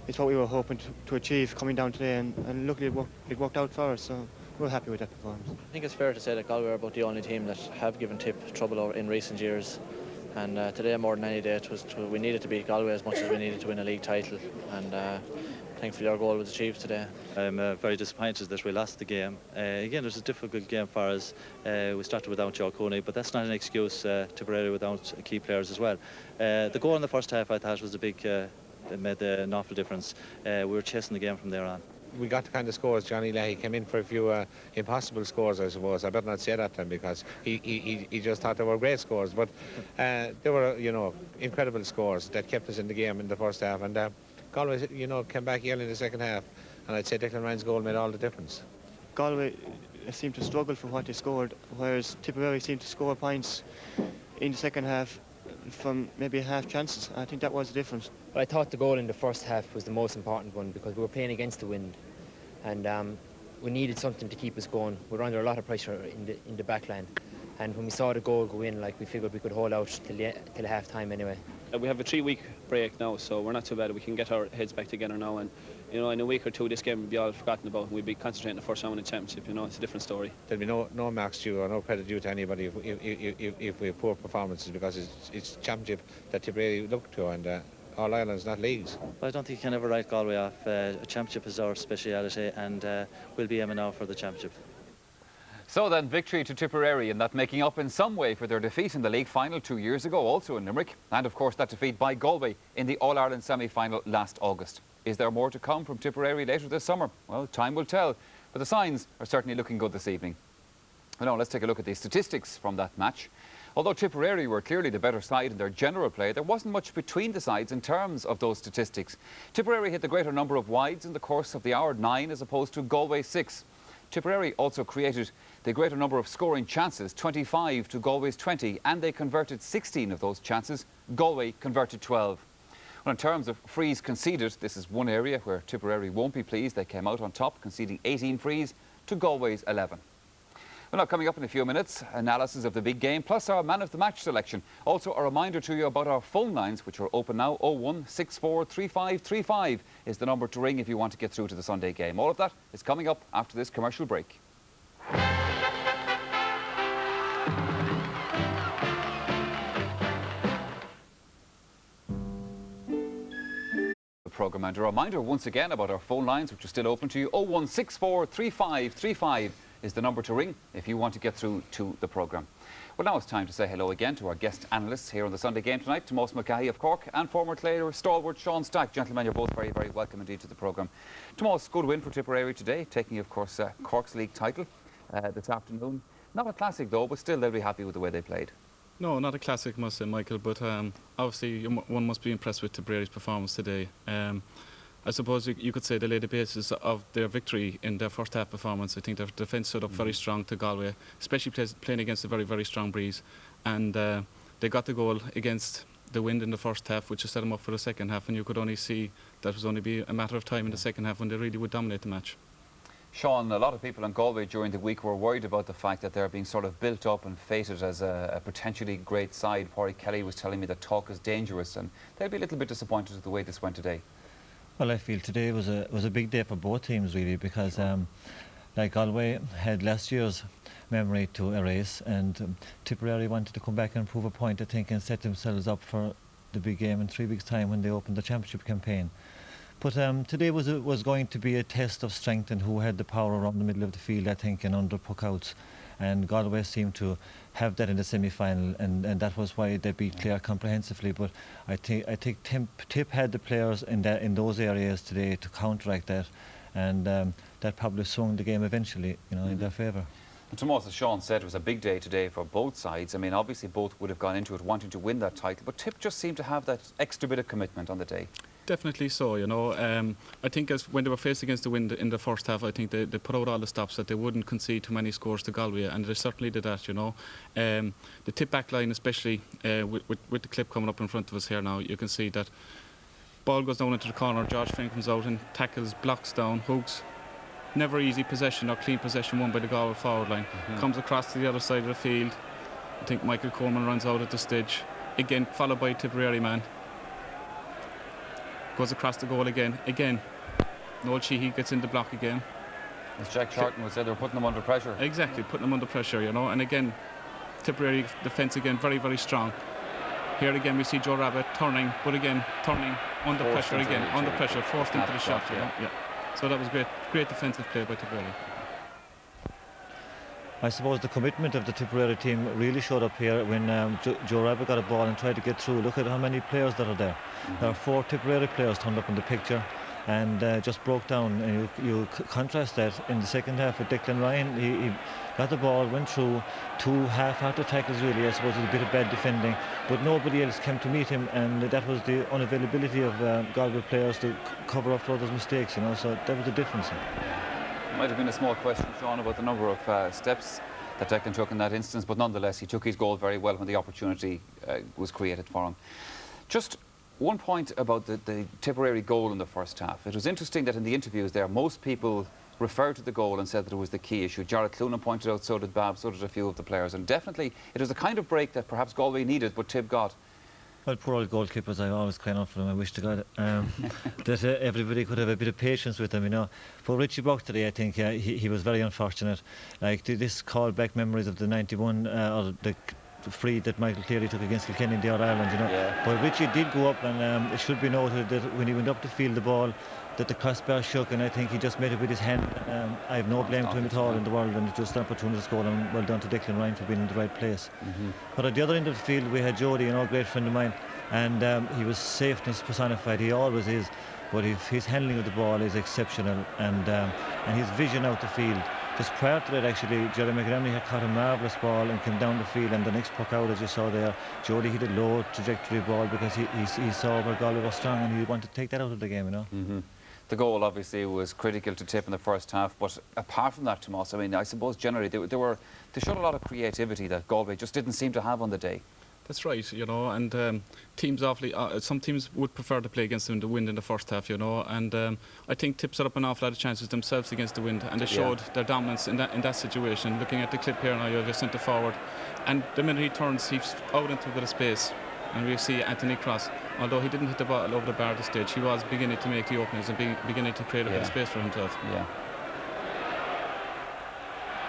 it's what we were hoping to achieve coming down today, and luckily it worked out for us, so we're happy with that performance. I think it's fair to say that Galway are about the only team that have given Tip trouble in recent years, and today more than any day we needed to beat Galway as much as we needed to win a league title, and thankfully our goal was achieved today. I'm very disappointed that we lost the game. Again, it was a difficult game for us. We started without Joe Cooney, but that's not an excuse. Tipperary without key players as well. The goal in the first half, I thought, was a big, it made an awful difference. We were chasing the game from there on. We got the kind of scores. Johnny Lahey came in for a few impossible scores, I suppose. I better not say that then, because he just thought they were great scores. But they were, you know, incredible scores that kept us in the game in the first half. And Galway, you know, came back early in the second half. And I'd say Declan Ryan's goal made all the difference. Galway seemed to struggle for what they scored, whereas Tipperary seemed to score points in the second half from maybe half chances. I think that was the difference. Well, I thought the goal in the first half was the most important one, because we were playing against the wind, and we needed something to keep us going. We were under a lot of pressure in the back line, and when we saw the goal go in, like, we figured we could hold out till half time anyway. We have a 3-week break now, so we're not too bad. We can get our heads back together now, and you know, in a week or two this game will be all forgotten about, and we'll be concentrating on the first round of the championship. You know, it's a different story. There'll be no marks due or no credit due to anybody if we have poor performances, because it's championship that Tipperary look to, and all Ireland's not leagues. Well, I don't think you can ever write Galway off. A championship is our speciality, and we'll be aiming now for the championship. So then, victory to Tipperary, and that making up in some way for their defeat in the league final 2 years ago, also in Limerick, and of course that defeat by Galway in the All-Ireland semi-final last August. Is there more to come from Tipperary later this summer? Well, time will tell, but the signs are certainly looking good this evening. Well, now let's take a look at the statistics from that match. Although Tipperary were clearly the better side in their general play, there wasn't much between the sides in terms of those statistics. Tipperary hit the greater number of wides in the course of the hour, 9 as opposed to Galway 6. Tipperary also created the greater number of scoring chances, 25 to Galway's 20, and they converted 16 of those chances. Galway converted 12. Well, in terms of frees conceded, this is one area where Tipperary won't be pleased. They came out on top, conceding 18 frees to Galway's 11. Well, now coming up in a few minutes, analysis of the big game, plus our man of the match selection. Also a reminder to you about our phone lines, which are open now. 016435355 is the number to ring if you want to get through to the Sunday game. All of that is coming up after this commercial break. Programme, and a reminder once again about our phone lines, which are still open to you. 016435355 is the number to ring if you want to get through to the programme. Well, now it's time to say hello again to our guest analysts here on the Sunday game tonight, Tomás Mulcahy of Cork and former Clare stalwart Sean Stack. Gentlemen, you're both very, very welcome indeed to the programme. Tomás, good win for Tipperary today, taking, of course, Cork's league title this afternoon. Not a classic, though, but still they'll be happy with the way they played. No, not a classic, must say, Michael, but obviously one must be impressed with Tipperary's performance today. I suppose you could say they laid the basis of their victory in their first half performance. I think their defence stood up very strong to Galway, especially playing against a very, very strong breeze. And they got the goal against the wind in the first half, which set them up for the second half, and you could only see that was only be a matter of time in the second half when they really would dominate the match. Sean, a lot of people in Galway during the week were worried about the fact that they're being sort of built up and fated as a potentially great side. Pádraig Kelly was telling me that talk is dangerous, and they'll be a little bit disappointed with the way this went today. Well, I feel today was a big day for both teams, really, because like Galway had last year's memory to erase, and Tipperary wanted to come back and prove a point, I think, and set themselves up for the big game in 3 weeks' time when they opened the championship campaign. But today was going to be a test of strength and who had the power around the middle of the field, I think, and under puckouts. And Galway seemed to have that in the semi-final, and that was why they beat Clare comprehensively. But I think Tip had the players in those areas today to counteract that, and that probably swung the game eventually, you know, in their favour. And Tomás, as Sean said, it was a big day today for both sides. I mean, obviously both would have gone into it wanting to win that title, but Tip just seemed to have that extra bit of commitment on the day. Definitely so, you know. I think as when they were faced against the wind in the first half, I think they put out all the stops that they wouldn't concede too many scores to Galway, and they certainly did that, you know. The tip back line, especially with the clip coming up in front of us here now, you can see that ball goes down into the corner, George Finn comes out and tackles, blocks down, hooks. Never easy possession or clean possession won by the Galway forward line. Comes across to the other side of the field. I think Michael Coleman runs out at the stitch. Again, followed by a Tipperary man. Goes across the goal again. Noel Sheehy gets in the block again. As Jack Charlton would say, they're putting them under pressure. Exactly, putting them under pressure, you know. And again, Tipperary defence again, very, very strong. Here again, we see Joe Rabbit turning, but again, turning under pressure again, under pressure, forced into the shot, you know. Yeah. So that was great defensive play by Tipperary. I suppose the commitment of the Tipperary team really showed up here when Joe Rabbit got a ball and tried to get through. Look at how many players that are there. There are 4 Tipperary players turned up in the picture and just broke down. And you contrast that in the second half with Declan Ryan. He got the ball, went through 2 half-hearted tackles really. I suppose it was a bit of bad defending, but nobody else came to meet him, and that was the unavailability of Galway players to cover up for those mistakes, you know. So that was the difference. Might have been a small question, Sean, about the number of steps that Declan took in that instance, but nonetheless he took his goal very well when the opportunity was created for him. Just one point about the Tipperary goal in the first half. It was interesting that in the interviews there, most people referred to the goal and said that it was the key issue. Jarrett Cloonan pointed out, so did Bab, so did a few of the players, and definitely it was the kind of break that perhaps Galway needed, but Tib got. Well, poor old goalkeepers, I always cry out for them. I wish to God that everybody could have a bit of patience with them, you know. For Richie Buck today, I think he was very unfortunate. Like, this called back memories of the 91, or the free that Michael Cleary took against Kilkenny in the All-Ireland, you know. Yeah. But Richie did go up, and it should be noted that when he went up to field the ball, that the crossbar shook, and I think he just made it with his hand. I have no blame to him at all in the world, and it was an opportunity to score, and well done to Declan Ryan for being in the right place. But at the other end of the field, we had Jody, you know, a great friend of mine, and he was safeness personified. He always is, but his handling of the ball is exceptional, and his vision out the field. Just prior to that, actually, Jerry McGramy had caught a marvellous ball and came down the field, and the next puck out, as you saw there, Jody hit a low trajectory ball because he saw where Galway was strong, and he wanted to take that out of the game, you know. The goal obviously was critical to Tip in the first half, but apart from that, Tomas, I mean, I suppose generally they showed a lot of creativity that Galway just didn't seem to have on the day. That's right, you know, and teams some teams would prefer to play against them in the wind in the first half, you know, and I think Tip set up an awful lot of chances themselves against the wind, and they showed their dominance in that situation. Looking at the clip here now, you have your centre forward, and the minute he turns, he's out into a bit of space, and we see Anthony Cross. Although he didn't hit the ball over the bar at the stage, he was beginning to make the openings and beginning to create a bit of space for himself. Yeah.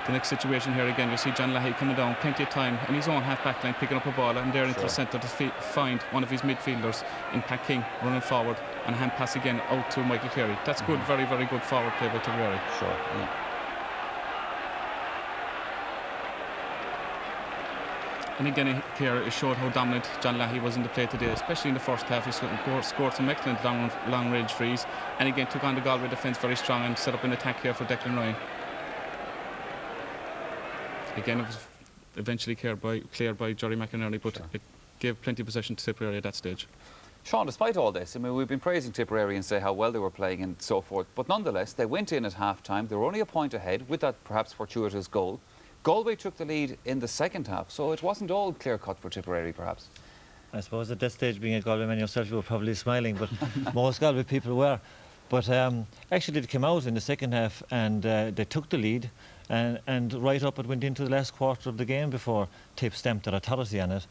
The next situation here again, you see John Lahey coming down, plenty of time in his own half-back line, picking up a ball, and there into the centre to find one of his midfielders in Pat King running forward, and a hand pass again out to Michael Cleary. That's good, very, very good forward play by Tipperary. And again here it showed how dominant John Lahey was in the play today, especially in the first half. He scored some excellent long range frees, and again took on the Galway defence very strong and set up an attack here for Declan Ryan. Again, it was eventually cleared by Jerry McInerney, but it gave plenty of possession to Tipperary at that stage. Sean, despite all this, I mean, we've been praising Tipperary and say how well they were playing and so forth, but nonetheless, they went in at half-time. They were only a point ahead with that perhaps fortuitous goal. Galway took the lead in the second half, so it wasn't all clear-cut for Tipperary, perhaps. I suppose at that stage, being a Galway man yourself, you were probably smiling, but most Galway people were. But actually, they came out in the second half and they took the lead, and right up it went into the last quarter of the game before Tip stamped their authority on it.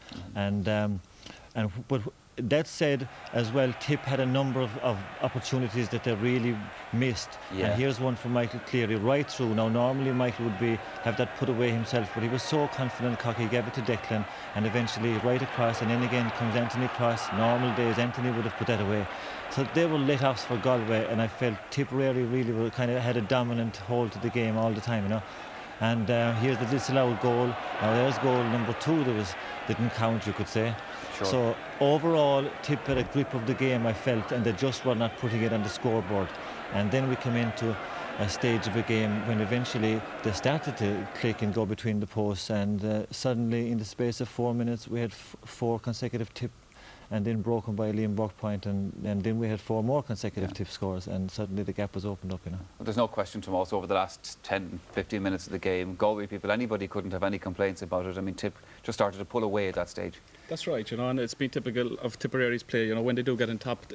But that said, as well, Tip had a number of opportunities that they really missed. And here's one from Michael Cleary right through. Now, normally Michael would have that put away himself, but he was so confident, cocky, he gave it to Declan, and eventually right across, and then again comes Anthony Cross. Normal days, Anthony would have put that away. So they were let-offs for Galway, and I felt Tipperary really had a dominant hold to the game all the time, you know. And here's the disallowed goal. Now there's goal number 2 that didn't count, you could say. Sure. So overall, Tip had a grip of the game, I felt, and they just were not putting it on the scoreboard. And then we come into a stage of a game when eventually they started to click and go between the posts, and suddenly in the space of 4 minutes we had 4 consecutive Tip and then broken by Liam Buckpoint, and then we had 4 more consecutive tip scores, and suddenly the gap was opened up, you know. Well, there's no question, Tomas, over the last 10, 15 minutes of the game, Galway people, anybody couldn't have any complaints about it. I mean, Tip just started to pull away at that stage. That's right, you know, and it's been typical of Tipperary's play, you know, when they do get in top,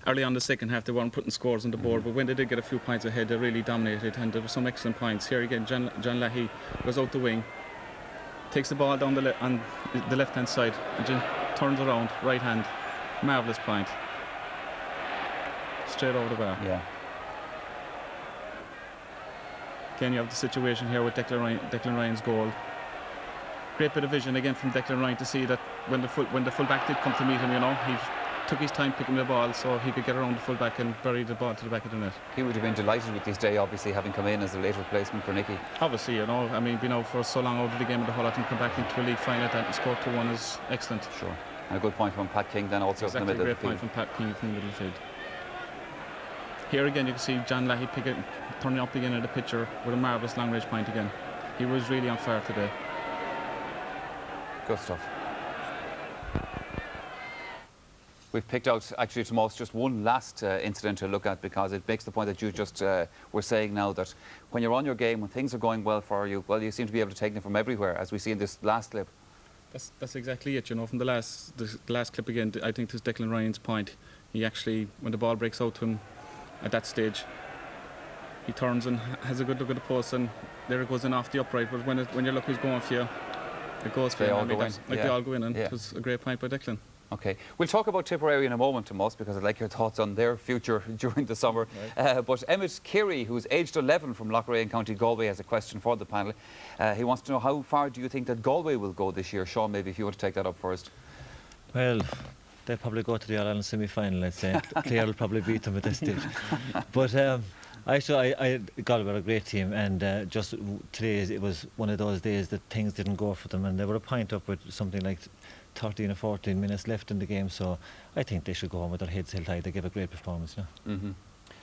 early on the second half they weren't putting scores on the board, but when they did get a few points ahead, they really dominated, and there were some excellent points. Here again, John Leahy goes out the wing, takes the ball down on the left-hand side, and turns around, right hand, marvellous point. Straight over the bar. Yeah. Again, you have the situation here with Declan Ryan's goal. Great bit of vision again from Declan Ryan to see that when the full-back did come to meet him, you know, he took his time picking the ball so he could get around the full-back and bury the ball to the back of the net. He would have been delighted with this day, obviously, having come in as a late replacement for Nicky. Obviously, you know, I mean, been out for so long out of the game of the whole lot and come back into a league final and score 2-1 is excellent. Sure. And a good point from Pat King then also exactly, in the middle of the field. Great point from Pat King from the middle of the field. Here again, you can see John Leahy turning up again at the picture with a marvellous long-range point again. He was really on fire today. Good stuff. We've picked out, actually, Tomas, just one last incident to look at, because it makes the point that you just were saying now, that when you're on your game, when things are going well for you, well, you seem to be able to take them from everywhere, as we see in this last clip. That's exactly it, you know, from the last clip again. I think this Declan Ryan's point. He actually, when the ball breaks out to him at that stage, he turns and has a good look at the post, and there it goes in off the upright. But when your luck is going for you, it goes for you. They all go in, and it was a great point by Declan. Okay, we'll talk about Tipperary in a moment, Tomas, because I'd like your thoughts on their future during the summer. Right. But Emmett Keary, who's aged 11 from Loughrea in County Galway, has a question for the panel. He wants to know, how far do you think that Galway will go this year? Sean, maybe if you want to take that up first. Well, they'll probably go to the All-Ireland semi-final, I'd say. Clare will probably beat them at this stage. But Galway were a great team, and just today it was one of those days that things didn't go for them, and they were a point up with something like 13 or 14 minutes left in the game, so I think they should go home with their heads held high. They gave a great performance, you know.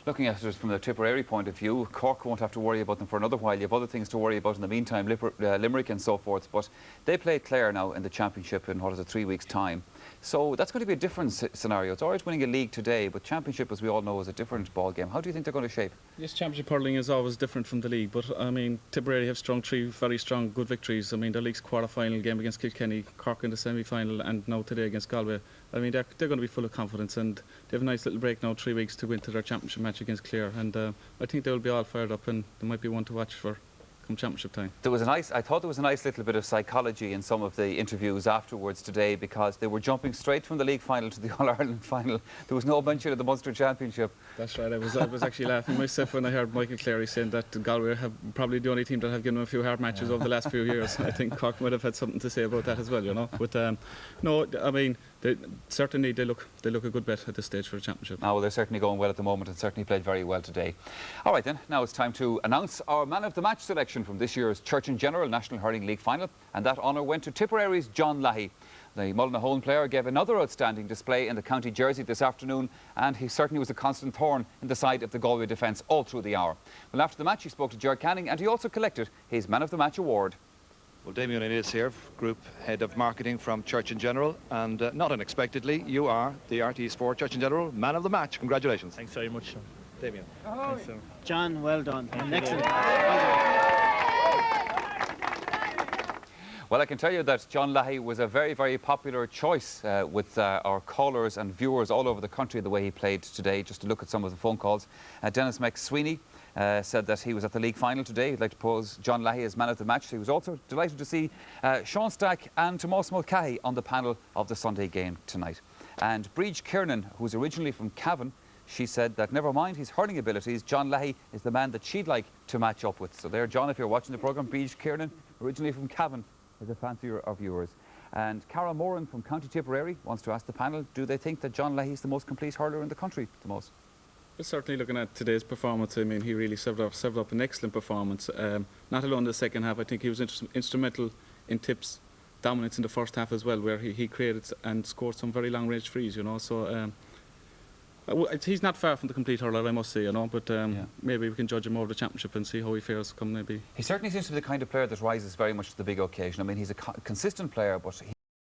Looking at it from the Tipperary point of view, Cork won't have to worry about them for another while. You have other things to worry about in the meantime, Limerick and so forth. But they play Clare now in the Championship in, 3 weeks' time. So that's going to be a different scenario. It's all right winning a league today, but Championship, as we all know, is a different ball game. How do you think they're going to shape? Yes, Championship hurling is always different from the league, but I mean, Tipperary have strung 3 very strong, good victories. I mean, their league's quarter-final game against Kilkenny, Cork in the semi-final, and now today against Galway. I mean, they're going to be full of confidence, and they have a nice little break now, 3 weeks to go into their Championship match against Clare, and I think they'll be all fired up, and they might be one to watch for come Championship time. I thought there was a nice little bit of psychology in some of the interviews afterwards today, because they were jumping straight from the league final to the All-Ireland final. There was no mention of the Munster Championship. That's right. I was actually laughing myself when I heard Michael Clary saying that Galway have probably the only team that have given them a few hard matches over the last few years. I think Cork might have had something to say about that as well, you know. But no, I mean, certainly they look a good bet at this stage for the Championship. Oh, well, they're certainly going well at the moment, and certainly played very well today. All right then, now it's time to announce our man of the match selection from this year's Church and General National Hurling League final, and that honour went to Tipperary's John Leahy. The Mullinahone player gave another outstanding display in the county jersey this afternoon, and he certainly was a constant thorn in the side of the Galway defence all through the hour. Well, after the match he spoke to Ger Canning, and he also collected his man of the match award. Well, Damien is here, Group Head of Marketing from Church and General, and not unexpectedly, you are the RT Sport Church and General Man of the Match. Congratulations. Thanks very much, Sean. Damien. Thanks, Sean. John, well done. Excellent. Well, I can tell you that John Leahy was a very, very popular choice with our callers and viewers all over the country, the way he played today. Just to look at some of the phone calls. Dennis McSweeney said that he was at the league final today. He'd like to pose John Leahy as man of the match. He was also delighted to see Sean Stack and Tomas Mulcahy on the panel of the Sunday game tonight. And Breege Kiernan, who's originally from Cavan, she said that never mind his hurling abilities, John Leahy is the man that she'd like to match up with. So there, John, if you're watching the programme, Breege Kiernan, originally from Cavan, is a fancier of yours. And Cara Moran from County Tipperary wants to ask the panel, do they think that John Leahy is the most complete hurler in the country, the most? Well, certainly looking at today's performance, I mean, he really served up an excellent performance. Not alone in the second half, I think he was instrumental in Tip's dominance in the first half as well, where he created and scored some very long-range frees, you know. So he's not far from the complete hurler, I must say, you know, but maybe we can judge him over the Championship and see how he fares come maybe. He certainly seems to be the kind of player that rises very much to the big occasion. I mean, he's a consistent player, but